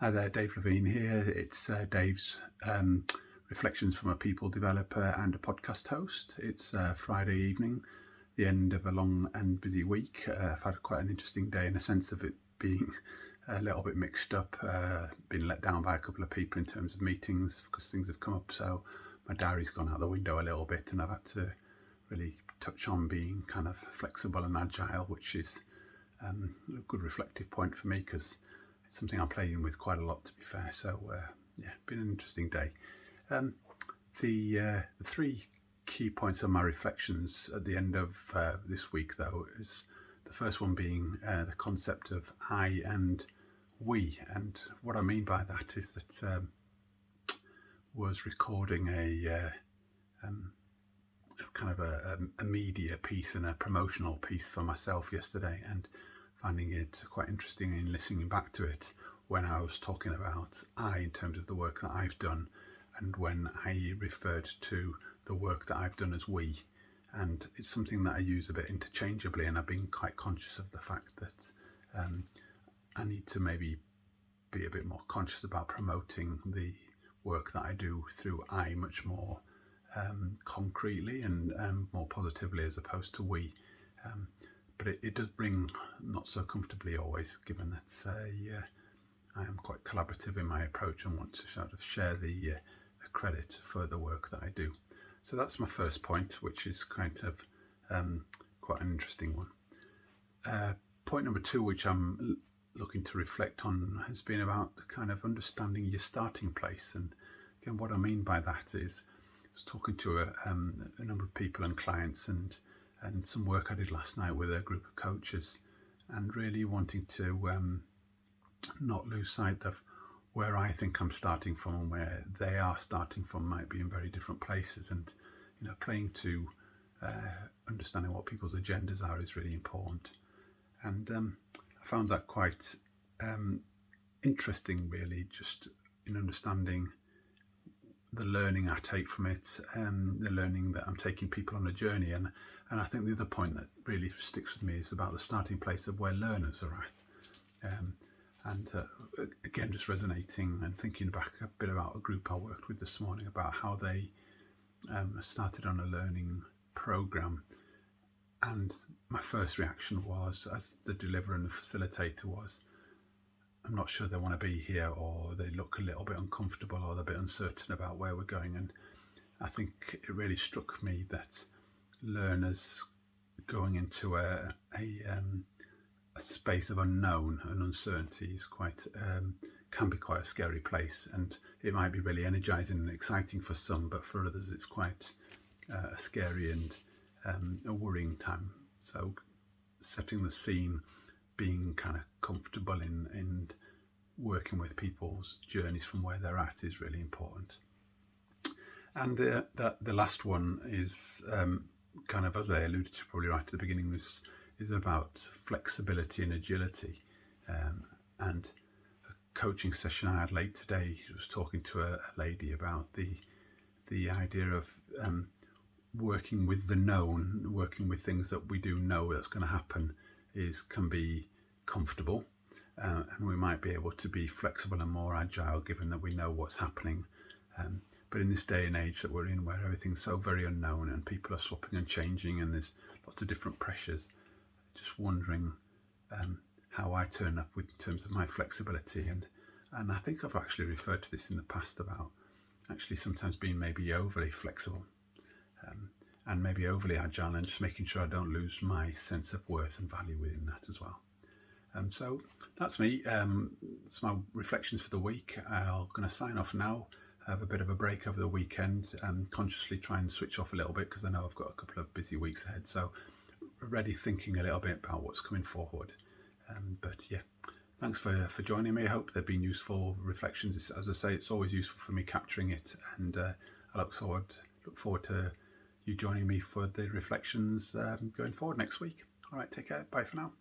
Hi there, Dave Levine here. It's Dave's Reflections from a People Developer and a podcast host. It's Friday evening, the end of a long and busy week. I've had quite an interesting day in a sense of it being a little bit mixed up, been let down by a couple of people in terms of meetings because things have come up. So my diary's gone out the window a little bit and I've had to really touch on being kind of flexible and agile, which is a good reflective point for me because it's something I'm playing with quite a lot, to be fair. So been an interesting day. The three key points of my reflections at the end of this week, though, is the first one being the concept of I and we. And what I mean by that is that was recording a kind of a media piece and a promotional piece for myself yesterday, and finding it quite interesting in listening back to it when I was talking about I in terms of the work that I've done, and when I referred to the work that I've done as we. And it's something that I use a bit interchangeably, and I've been quite conscious of the fact that I need to maybe be a bit more conscious about promoting the work that I do through I much more concretely and more positively as opposed to we. But it does bring not so comfortably always, given that I am quite collaborative in my approach and want to sort of share the credit for the work that I do. So that's my first point, which is kind of quite an interesting one. Point number two, which I'm looking to reflect on, has been about kind of understanding your starting place. And again, what I mean by that is I was talking to a number of people and clients and some work I did last night with a group of coaches, and really wanting to not lose sight of where I think I'm starting from and where they are starting from might be in very different places. And playing to understanding what people's agendas are is really important. And I found that quite interesting, really, just in understanding the learning I take from it, the learning that I'm taking people on a journey. And I think the other point that really sticks with me is about the starting place of where learners are at. Again, just resonating and thinking back a bit about a group I worked with this morning about how they started on a learning program. And my first reaction was, as the deliverer and the facilitator, was, I'm not sure they want to be here, or they look a little bit uncomfortable, or they're a bit uncertain about where we're going. And I think it really struck me that learners going into a space of unknown and uncertainty is can be quite a scary place, and it might be really energizing and exciting for some, but for others it's quite a scary and a worrying time. So setting the scene, being kind of comfortable in working with people's journeys from where they're at is really important. And the last one is kind of, as I alluded to probably right at the beginning, is about flexibility and agility. And a coaching session I had late today, I was talking to a lady about the idea of working with the known, working with things that we do know that's going to happen can be comfortable, and we might be able to be flexible and more agile given that we know what's happening. But in this day and age that we're in, where everything's so very unknown and people are swapping and changing and there's lots of different pressures, just wondering how I turn up in terms of my flexibility. And I think I've actually referred to this in the past about actually sometimes being maybe overly flexible and maybe overly agile, and just making sure I don't lose my sense of worth and value within that as well. So that's me. That's my reflections for the week. I'm going to sign off now, have a bit of a break over the weekend, consciously try and switch off a little bit because I know I've got a couple of busy weeks ahead. So already thinking a little bit about what's coming forward. But yeah, thanks for joining me. I hope they've been useful reflections. As I say, it's always useful for me capturing it, and I look forward to you joining me for the reflections going forward next week. All right, take care. Bye for now.